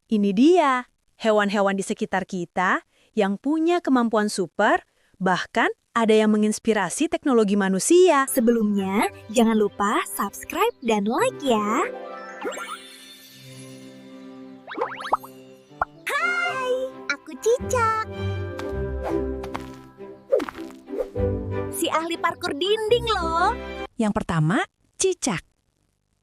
Ini dia, hewan-hewan di sekitar kita yang punya kemampuan super, bahkan ada yang menginspirasi teknologi manusia. Sebelumnya, jangan lupa subscribe dan like ya. Hai, aku Cicak. Si ahli parkur dinding loh. Yang pertama, cicak.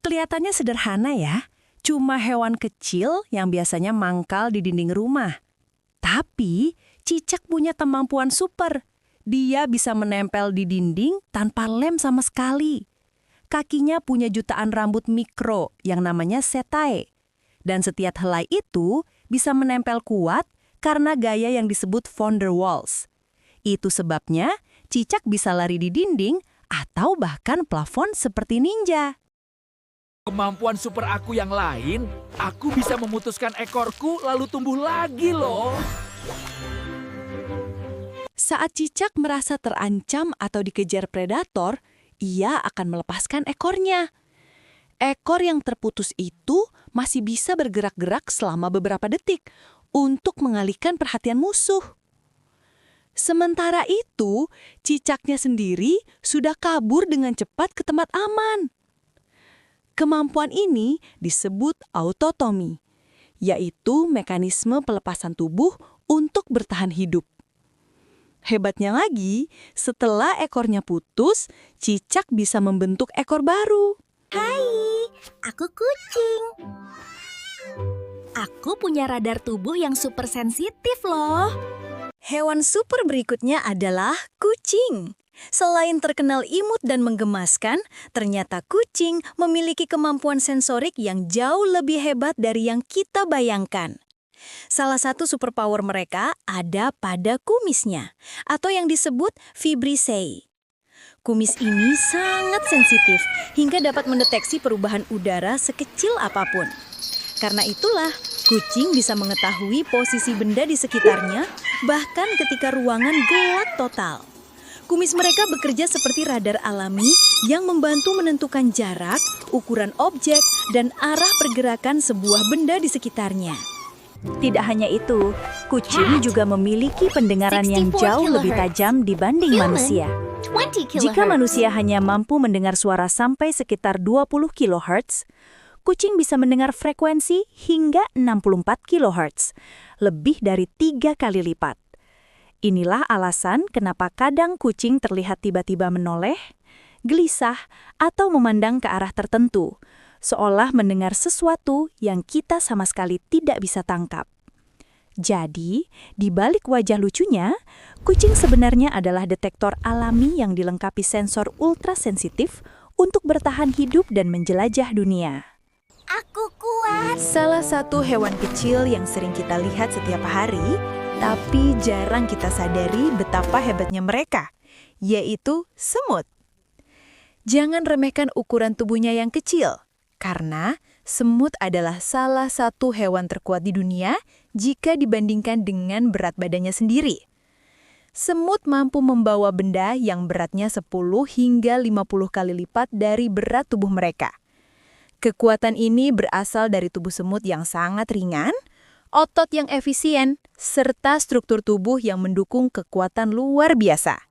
Kelihatannya sederhana ya, cuma hewan kecil yang biasanya mangkal di dinding rumah. Tapi, cicak punya kemampuan super. Dia bisa menempel di dinding tanpa lem sama sekali. Kakinya punya jutaan rambut mikro yang namanya setae. Dan setiap helai itu bisa menempel kuat karena gaya yang disebut van der Waals. Itu sebabnya cicak bisa lari di dinding atau bahkan plafon seperti ninja. Kemampuan super aku yang lain, aku bisa memutuskan ekorku lalu tumbuh lagi loh. Saat cicak merasa terancam atau dikejar predator, ia akan melepaskan ekornya. Ekor yang terputus itu masih bisa bergerak-gerak selama beberapa detik untuk mengalihkan perhatian musuh. Sementara itu, cicaknya sendiri sudah kabur dengan cepat ke tempat aman. Kemampuan ini disebut autotomi, yaitu mekanisme pelepasan tubuh untuk bertahan hidup. Hebatnya lagi, setelah ekornya putus, cicak bisa membentuk ekor baru. Hai, aku kucing. Aku punya radar tubuh yang super sensitif loh. Hewan super berikutnya adalah kucing. Selain terkenal imut dan menggemaskan, ternyata kucing memiliki kemampuan sensorik yang jauh lebih hebat dari yang kita bayangkan. Salah satu superpower mereka ada pada kumisnya, atau yang disebut vibrissae. Kumis ini sangat sensitif hingga dapat mendeteksi perubahan udara sekecil apapun. Karena itulah, kucing bisa mengetahui posisi benda di sekitarnya, bahkan ketika ruangan gelap total. Kumis mereka bekerja seperti radar alami yang membantu menentukan jarak, ukuran objek, dan arah pergerakan sebuah benda di sekitarnya. Tidak hanya itu, kucing juga memiliki pendengaran yang jauh lebih tajam dibanding manusia. Jika manusia hanya mampu mendengar suara sampai sekitar 20 kHz, kucing bisa mendengar frekuensi hingga 64 kHz, lebih dari 3 kali lipat. Inilah alasan kenapa kadang kucing terlihat tiba-tiba menoleh, gelisah, atau memandang ke arah tertentu, seolah mendengar sesuatu yang kita sama sekali tidak bisa tangkap. Jadi, di balik wajah lucunya, kucing sebenarnya adalah detektor alami yang dilengkapi sensor ultrasensitif untuk bertahan hidup dan menjelajah dunia. Aku kuat. Salah satu hewan kecil yang sering kita lihat setiap hari, tapi jarang kita sadari betapa hebatnya mereka, yaitu semut. Jangan remehkan ukuran tubuhnya yang kecil, karena semut adalah salah satu hewan terkuat di dunia jika dibandingkan dengan berat badannya sendiri. Semut mampu membawa benda yang beratnya 10 hingga 50 kali lipat dari berat tubuh mereka. Kekuatan ini berasal dari tubuh semut yang sangat ringan, otot yang efisien, serta struktur tubuh yang mendukung kekuatan luar biasa.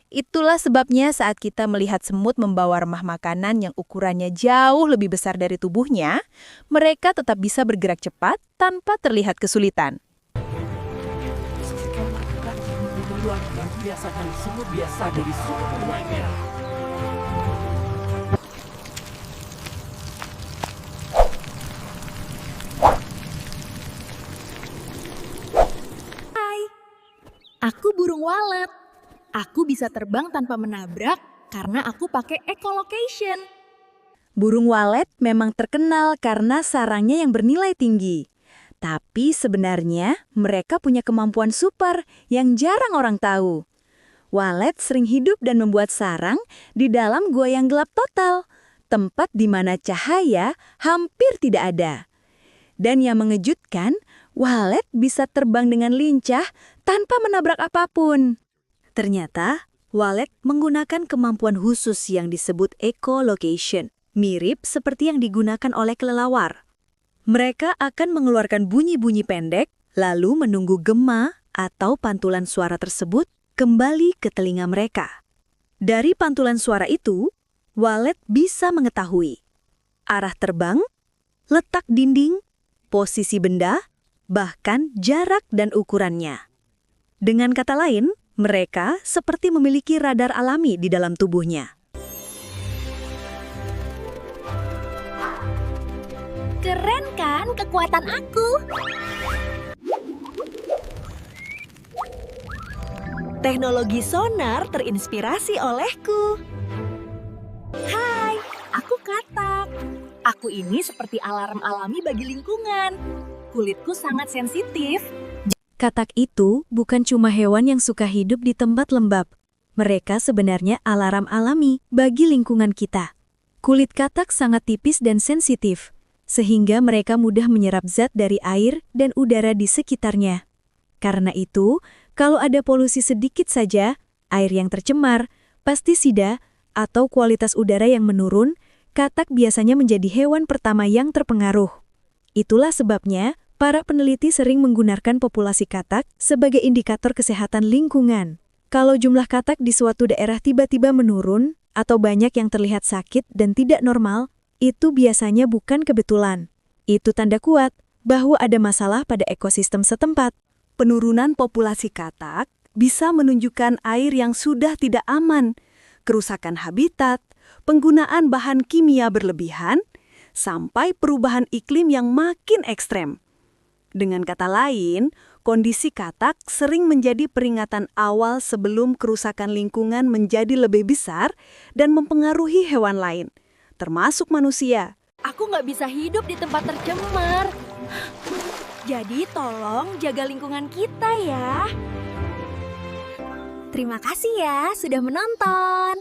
Itulah sebabnya saat kita melihat semut membawa remah makanan yang ukurannya jauh lebih besar dari tubuhnya, mereka tetap bisa bergerak cepat tanpa terlihat kesulitan. Biasakan semut biasa dari semuanya. Aku burung walet. Aku bisa terbang tanpa menabrak karena aku pakai echolocation. Burung walet memang terkenal karena sarangnya yang bernilai tinggi. Tapi sebenarnya mereka punya kemampuan super yang jarang orang tahu. Walet sering hidup dan membuat sarang di dalam gua yang gelap total, tempat di mana cahaya hampir tidak ada. Dan yang mengejutkan, walet bisa terbang dengan lincah tanpa menabrak apapun. Ternyata, walet menggunakan kemampuan khusus yang disebut echolocation, mirip seperti yang digunakan oleh kelelawar. Mereka akan mengeluarkan bunyi-bunyi pendek, lalu menunggu gema atau pantulan suara tersebut kembali ke telinga mereka. Dari pantulan suara itu, walet bisa mengetahui arah terbang, letak dinding, posisi benda, bahkan jarak dan ukurannya. Dengan kata lain, mereka seperti memiliki radar alami di dalam tubuhnya. Keren kan kekuatan aku? Teknologi sonar terinspirasi olehku. Hai, aku Katak. Aku ini seperti alarm alami bagi lingkungan. Kulitku sangat sensitif. Katak itu bukan cuma hewan yang suka hidup di tempat lembab. Mereka sebenarnya alarm alami bagi lingkungan kita. Kulit katak sangat tipis dan sensitif, sehingga mereka mudah menyerap zat dari air dan udara di sekitarnya. Karena itu, kalau ada polusi sedikit saja, air yang tercemar, pestisida, atau kualitas udara yang menurun, katak biasanya menjadi hewan pertama yang terpengaruh. Itulah sebabnya, para peneliti sering menggunakan populasi katak sebagai indikator kesehatan lingkungan. Kalau jumlah katak di suatu daerah tiba-tiba menurun, atau banyak yang terlihat sakit dan tidak normal, itu biasanya bukan kebetulan. Itu tanda kuat bahwa ada masalah pada ekosistem setempat. Penurunan populasi katak bisa menunjukkan air yang sudah tidak aman, kerusakan habitat, penggunaan bahan kimia berlebihan, sampai perubahan iklim yang makin ekstrem. Dengan kata lain, kondisi katak sering menjadi peringatan awal sebelum kerusakan lingkungan menjadi lebih besar dan mempengaruhi hewan lain, termasuk manusia. Aku nggak bisa hidup di tempat tercemar. Jadi tolong jaga lingkungan kita ya. Terima kasih ya sudah menonton.